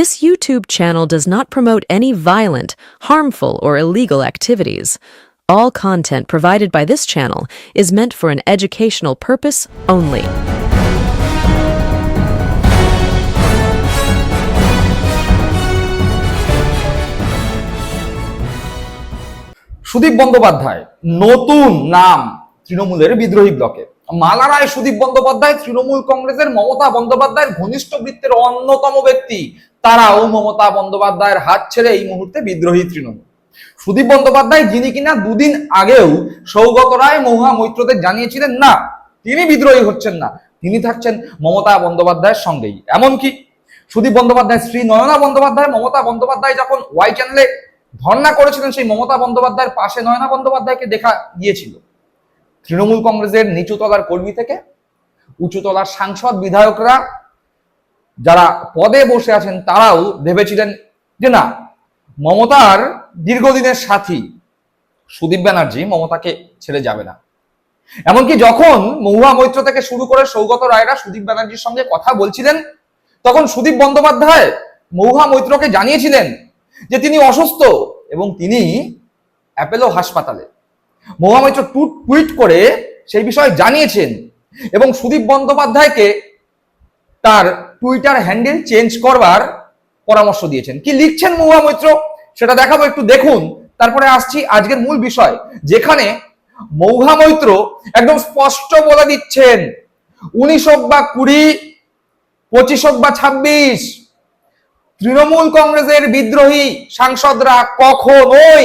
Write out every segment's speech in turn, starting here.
This YouTube channel does not promote any violent, harmful, or illegal activities. All content provided by this channel is meant for an educational purpose only. Sudip Bandyopadhyay নতুন নাম তৃণমূলের বিদ্রোহী ব্লকে। মালা রায় সুদীপ বন্দ্যোপাধ্যায় তৃণমূল কংগ্রেসের মমতা বন্দ্যোপাধ্যায়ের ঘনিষ্ঠ বৃত্তের অন্যতম ব্যক্তি। তারাও মমতা বন্দ্যোপাধ্যায়ের হাত ছেড়ে এই মুহূর্তে বিদ্রোহী তৃণমূল। সুদীপ বন্দ্যোপাধ্যায় যিনি কিনা দুদিন আগেও সৌগত রায় মহুয়া মৈত্রদের জানিয়েছিলেন না তিনি বিদ্রোহী হচ্ছেন না, তিনি থাকছেন মমতা বন্দ্যোপাধ্যায়ের সঙ্গেই। এমনকি সুদীপ বন্দ্যোপাধ্যায় স্ত্রী নয়না বন্দ্যোপাধ্যায় মমতা বন্দ্যোপাধ্যায় যখন ওয়াই চ্যানেলে ধর্ণা করেছিলেন সেই মমতা বন্দ্যোপাধ্যায়ের পাশে নয়না বন্দ্যোপাধ্যায়কে দেখা গিয়েছিল। তৃণমূল কংগ্রেসের নিচুতলার কর্মী থেকে উঁচুতলার সাংসদ বিধায়করা যারা পদে বসে আছেন তারাও ভেবেছিলেন যে না, মমতার দীর্ঘদিনের সাথী সুদীপ ব্যানার্জি মমতাকে ছেড়ে যাবে না। এমনকি যখন মহুয়া মৈত্র থেকে শুরু করে সৌগত রায়রা সুদীপ ব্যানার্জির সঙ্গে কথা বলছিলেন তখন সুদীপ বন্দ্যোপাধ্যায় মহুয়া মৈত্রকে জানিয়েছিলেন যে তিনি অসুস্থ এবং তিনি অ্যাপেলো হাসপাতালে। মহুয়া মৈত্র টুইট করে সেই বিষয়ে জানিয়েছেন এবং সুদীপ বন্দ্যোপাধ্যায়কে তার টুইটার হ্যান্ডেল চেঞ্জ করবার পরামর্শ দিয়েছেন। কি লিখছেন মহুয়া মৈত্র সেটা দেখাবো, একটু দেখুন, তারপরে আসছি আজকের মূল বিষয়, যেখানে মহুয়া মৈত্র একদম স্পষ্ট বলে দিচ্ছেন 19 হোক বা 20, 25 হোক বা 26, তৃণমূল কংগ্রেসের বিদ্রোহী সাংসদরা কখনোই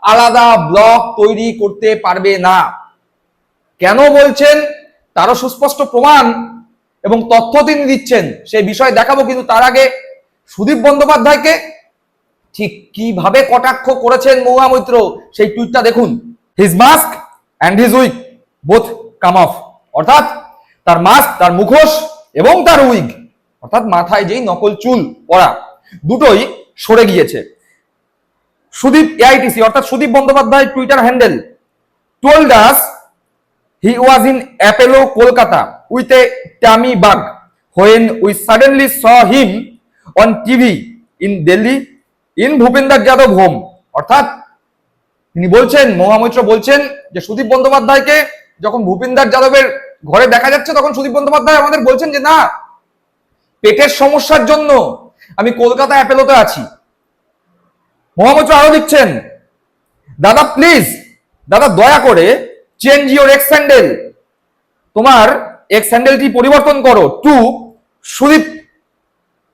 আলাদা ব্লক তৈরি করতে পারবে না। কেন বলছেন তারও সুস্পষ্ট প্রমাণ এবং তথ্য তিনি দিচ্ছেন, সেই বিষয় দেখাবো। কিন্তু তার আগে সুদীপ বন্দ্যোপাধ্যায়কে ঠিক কিভাবে কটাক্ষ করেছেন মহুয়া মৈত্র সেই টুইটটা দেখুন। His mask and his wig both come off, অর্থাৎ তার মাস্ক, তার মুখোশ এবং তার উইগ অর্থাৎ মাথায় যেই নকল চুল পরা দুটোই সরে গিয়েছে। সুদীপ এআইটিসি অর্থাৎ Sudip Bandyopadhyay Twitter handle told us he was in Apollo Kolkata with a tummy bug when we suddenly saw him on TV in Delhi in Bhupinder Yadav home। অর্থাৎ তিনি বলছেন, মহুয়া মৈত্র বলছেন যে সুদীপ বন্দ্যোপাধ্যায়কে যখন ভূপিন্দর যাদবের ঘরে দেখা যাচ্ছে তখন সুদীপ বন্দ্যোপাধ্যায় আমাদের বলছেন যে না, পেটের সমস্যার জন্য আমি কলকাতা অ্যাপেলোতে আছি। মহুয়া মৈত্র আরো লিখছেন, দাদা প্লিজ, দাদা দয়া করে চেঞ্জ ইউর এক্স হ্যান্ডেল, তোমার এক্স হ্যান্ডেলটি পরিবর্তন করো to Sudip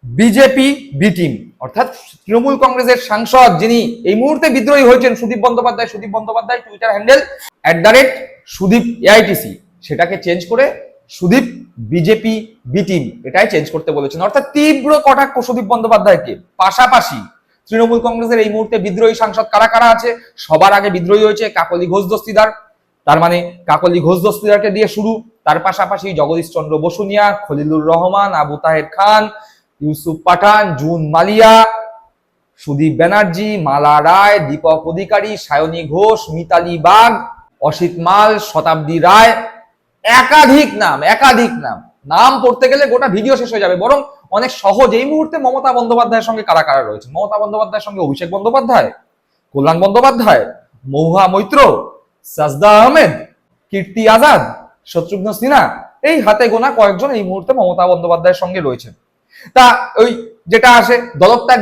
BJP B team. অর্থাৎ তৃণমূল কংগ্রেসের সাংসদ যিনি এই মুহূর্তে বিদ্রোহী হয়েছেন Sudip Bandyopadhyay Twitter handle @Sudip AITC, সেটাকে চেঞ্জ করে সুদীপ বিজেপি বি টিম এটাই চেঞ্জ করতে বলেছেন। অর্থাৎ তীব্র কটাক্ষ সুদীপ বন্দ্যোপাধ্যায়কে। পাশাপাশি তৃণমূল কংগ্রেসের এই মুহূর্তে বিদ্রোহী সাংসদ কারা কারা আছে, সবার আগে বিদ্রোহী হয়েছে কাকলি ঘোষ দস্তিদার, তার মানে কাকলি ঘোষ দস্তিদারকে দিয়ে শুরু। তার পাশাপাশি জগদীশ চন্দ্র বসুনিয়া, খলিলুর রহমান, আবু তাহের খান, ইউসুফ পাঠান, জুন মালিয়া, সুদীপ ব্যানার্জি, মালা রায়, দীপক অধিকারী, সায়নী ঘোষ, মিতালি বাগ, অসিত মাল, শতাব্দী রায়, একাধিক নাম পড়তে গেলে গোটা ভিডিও শেষ হয়ে যাবে। বরং অনেক সহজ এই মুহূর্তে মমতা বন্দ্যোপাধ্যায়ের সঙ্গে কারা কারা রয়েছে। মমতা বন্দ্যোপাধ্যায়ের সঙ্গে অভিষেক বন্দ্যোপাধ্যায়, কল্যাণ বন্দ্যোপাধ্যায়, মহুয়া মৈত্র, সাজদা আহমেদ, কীর্তি আজাদ, শত্রুঘ্ন সিনহা, এই হাতে গোনা কয়েকজন এই মুহূর্তে মমতা বন্দ্যোপাধ্যায়ের সঙ্গে রয়েছেন। তা ওই যেটা আসে দলত্যাগ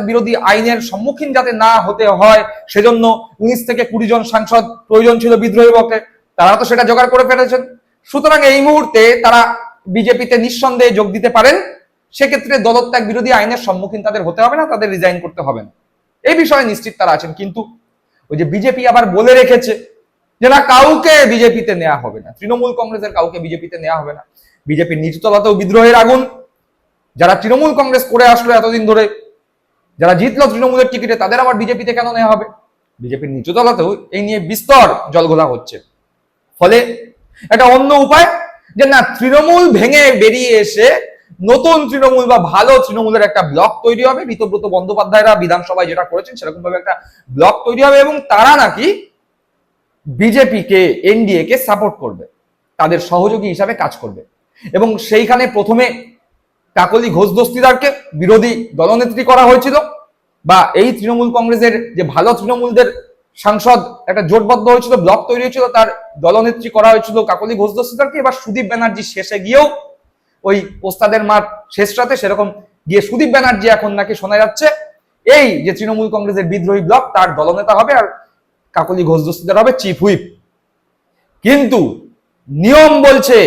বিরোধী আইনের সম্মুখীন যাতে না হতে হয় সেজন্য 19 থেকে 20 জন সাংসদ প্রয়োজন ছিল বিদ্রোহী ব্লকে, তারা তো সেটা জোগাড় করে ফেলেছেন। সুতরাং এই মুহূর্তে তারা বিজেপিতে নিঃসন্দেহে যোগ দিতে পারেন। সেক্ষেত্রে দলত্যাগ বিরোধী আইনের সম্মুখীন তাদের হতে হবে না, তাদের রিজাইন করতে হবে না, এই বিষয়ে নিশ্চিত তারা আছেন। কিন্তু ওই যে বিজেপি আবার বলে রেখেছে যে না, কাউকে বিজেপিতে নেওয়া হবে না, তৃণমূল কংগ্রেসের কাউকে বিজেপিতে নেওয়া হবে না। বিজেপির নিচতলাতেও বিদ্রোহের আগুন। যারা তৃণমূল কংগ্রেস করে আসলো এতদিন ধরে, যারা জিতলো তৃণমূলের টিকিটে, তাদের আবার বিজেপিতে কেন নেওয়া হবে? বিজেপির নিচতলাতেও এই নিয়ে বিস্তর জলঘোলা হচ্ছে। ফলে একটা অন্য উপায় যে না, তৃণমূল ভেঙে বেরিয়ে এসে নতুন তৃণমূল বা ভালো তৃণমূলের একটা ব্লক তৈরি হবে। ঋতব্রত বন্দ্যোপাধ্যায়রা বিধানসভায় যেটা করেছেন সেরকম ভাবে একটা ব্লক তৈরি হবে এবং তারা নাকি বিজেপিকে, এনডিএ কে সাপোর্ট করবে, তাদের সহযোগী হিসাবে কাজ করবে। এবং সেইখানে প্রথমে কাকলি ঘোষ দস্তিদারকে বিরোধী দলনেত্রী করা হয়েছিল, বা এই তৃণমূল কংগ্রেসের যে ভালো তৃণমূলদের সাংসদ একটা জোটবদ্ধ হয়েছিল, ব্লক তৈরি হয়েছিল, তার দলনেত্রী করা হয়েছিল কাকলি ঘোষ দস্তিদারকে। এবার সুদীপ ব্যানার্জি শেষে গিয়েও ওই ওস্তাদের মার শেষ রাতে সেরকম গিয়ে সুদীপ ব্যানার্জি এখন নাকি শোনা যাচ্ছে এই যে তৃণমূল কংগ্রেসের বিদ্রোহী ব্লক তার দলনেতা হবে, আর কাকলি ঘোষ দস্তিদার হবে চিফ হুইপ। কিন্তু নিয়ম বলছে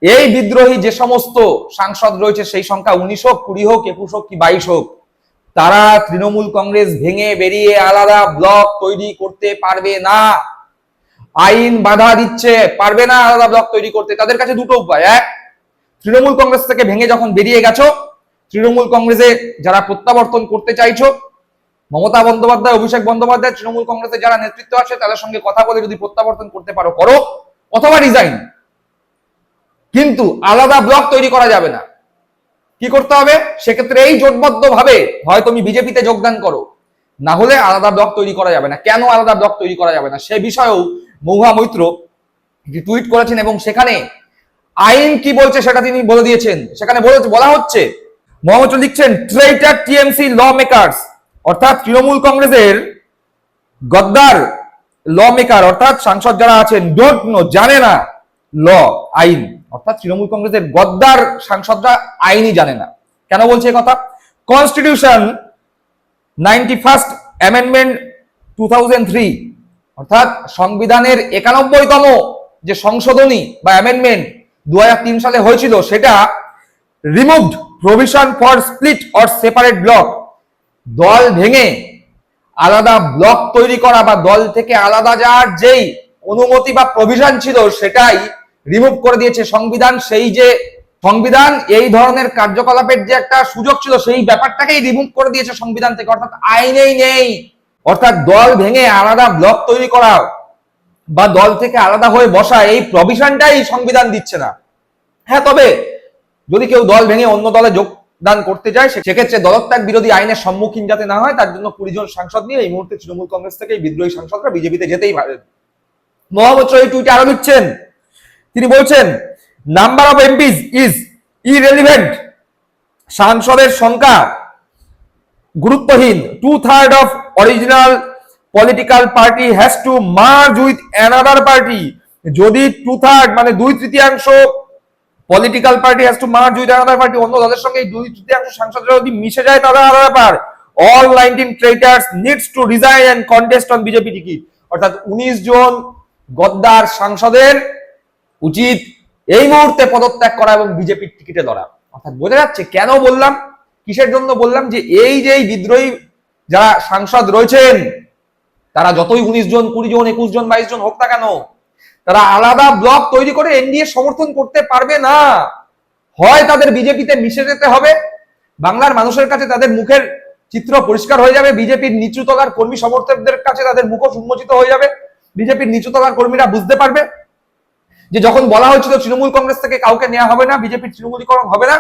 এই বিদ্রোহী যে সমস্ত সাংসদ রয়েছে, সেই সংখ্যা 19 হোক, 20 হোক, 21 হোক কি 22 হোক, তারা তৃণমূল কংগ্রেস ভেঙে বেরিয়ে আলাদা ব্লক তৈরি করতে পারবে না। আইন বাধা দিচ্ছে, পারবে না আলাদা ব্লক তৈরি করতে। তাদের কাছে দুটো উপায়। এক, তৃণমূল কংগ্রেস থেকে ভেঙে যখন বেরিয়ে গেছো, তৃণমূল কংগ্রেসে যারা প্রত্যাবর্তন করতে চাইছো, মমতা বন্দ্যোপাধ্যায়, অভিষেক বন্দ্যোপাধ্যায়, তৃণমূল কংগ্রেসে যারা নেতৃত্ব আছে তাদের সঙ্গে কথা বলে যদি প্রত্যাবর্তন করতে পারো করো, অথবা রিজাইন। কিন্তু আলাদা ব্লক তৈরি করা যাবে না। কি করতে হবে সেক্ষেত্রে? এই জোটবদ্ধ ভাবে হয় তুমি বিজেপিতে যোগদান করো, না হলে আলাদা ব্লক তৈরি করা যাবে না। কেন আলাদা ব্লক তৈরি করা যাবে না সে বিষয়েও মহুয়া মৈত্র টুইট করেছেন, এবং সেখানে আইন কি বলছে সেটা তিনি বলে দিয়েছেন। সেখানে বলা হচ্ছে, মহুয়া মৈত্র লিখছেন, ট্রেইটার টিএমসি ল মেকার্স, অর্থাৎ তৃণমূল কংগ্রেসের গদ্দার ল মেকার, অর্থাৎ সাংসদ যারা আছেন, ডোন্ট নো, জানে না ল, আইন, অর্থাৎ তৃণমূল কংগ্রেসের গদ্দার সাংসদরা আইনই জানে না। কেন বলছে কথা? কনস্টিটিউশন 91st অ্যামেন্ডমেন্ট 2003, অর্থাৎ সংবিধানের 91তম যে সংশোধনী বা অ্যামেন্ডমেন্ট 2003 সালে হয়েছিল, সেটা removed provision for split or separate block, দল ভেঙে আলাদা ব্লক তৈরি করা বা দল থেকে আলাদা যাওয়ার যেই অনুমতি বা প্রভিশন ছিল সেটাই রিমুভ করে দিয়েছে সংবিধান। সেই যে সংবিধান এই ধরনের কার্যকলাপের যে একটা সুযোগ ছিল, সেই ব্যাপারটাকেই রিমুভ করে দিয়েছে সংবিধান থেকে, অর্থাৎ আইনেই নেই। অর্থাৎ দল ভেঙে আলাদা ব্লক তৈরি করা বা দল থেকে আলাদা হয়ে বসা, এই প্রভিশনটাই সংবিধান দিচ্ছে না। হ্যাঁ, তবে যদি কেউ দল ভেঙে অন্য দলে যোগদান করতে যায়, সেক্ষেত্রে দলত্যাগ বিরোধী আইনের সম্মুখীন যাতে না হয় তার জন্য 20 জন সাংসদ নিয়ে এই মুহূর্তে তৃণমূল কংগ্রেস থেকে বিদ্রোহী সাংসদরা বিজেপিতে যেতেই পারে। মহামৈত্র এই টুইটে আরো লিখছেন, তিনি বলছেন, নাম্বার অফ এমপিস ইজ ইররেলিভেন্ট, সাংসদের সংখ্যা গুরুত্বহীন। 2/3 of original political party has to merge with another party. যদি 2/3 মানে 2/3 political party has to merge with another party, অন্য দলের সঙ্গে 2/3 সাংসদরা যদি মিশে যায় তাহলে আলাদা ব্যাপার। All 19 traitors needs to resign and contest on BJP ticket, অর্থাৎ 19 জন গদ্দার সাংসদের উচিত এই মুহূর্তে পদত্যাগ করা এবং বিজেপির টিকিটে লড়া। অর্থাৎ বোঝা যাচ্ছে কেন বললাম, কিসের জন্য বললাম, যে এই যে বিদ্রোহী যারা সাংসদ রয়েছেন তারা যতই 19 জন, 20 জন, 21 জন, 22 জন হোক না কেন, তারা আলাদা ব্লক তৈরি করে এনডিএ সমর্থন করতে পারবে না। হয় তাদের বিজেপিতে মিশে যেতে হবে, বাংলার মানুষের কাছে তাদের মুখের চিত্র পরিষ্কার হয়ে যাবে, বিজেপির নিচুতলার কর্মী সমর্থকদের কাছে তাদের মুখোশ উন্মোচিত হয়ে যাবে, বিজেপির নিচুতলার কর্মীরা বুঝতে পারবে যে যখন বলা হয়েছিল তৃণমূল কংগ্রেস থেকে কাউকে নেওয়া হবে না, বিজেপির তৃণমূলীকরণ হবে না,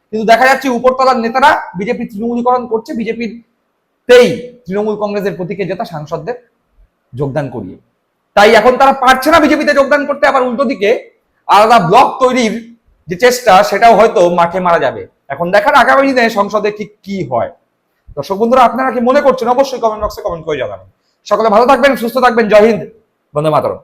কিন্তু দেখা যাচ্ছে উপরতলার নেতারা বিজেপির তৃণমূলীকরণ করছে, বিজেপির তেই তৃণমূল কংগ্রেসের প্রতীকে জেতা সাংসদদের যোগদান করিয়ে। তাই এখন তারা পারছে না বিজেপিতে যোগদান করতে, আবার উল্টো দিকে আলাদা ব্লক তৈরির যে চেষ্টা সেটাও হয়তো মাঠে মারা যাবে। এখন দেখার আগামী দিনে সংসদে ঠিক কি হয়। দর্শক বন্ধুরা, আপনারা কি মনে করছেন অবশ্যই কমেন্ট বক্সে কমেন্ট করে জানাবেন। সকলে ভালো থাকবেন, সুস্থ থাকবেন। জয় হিন্দ, বন্দে মাতরম।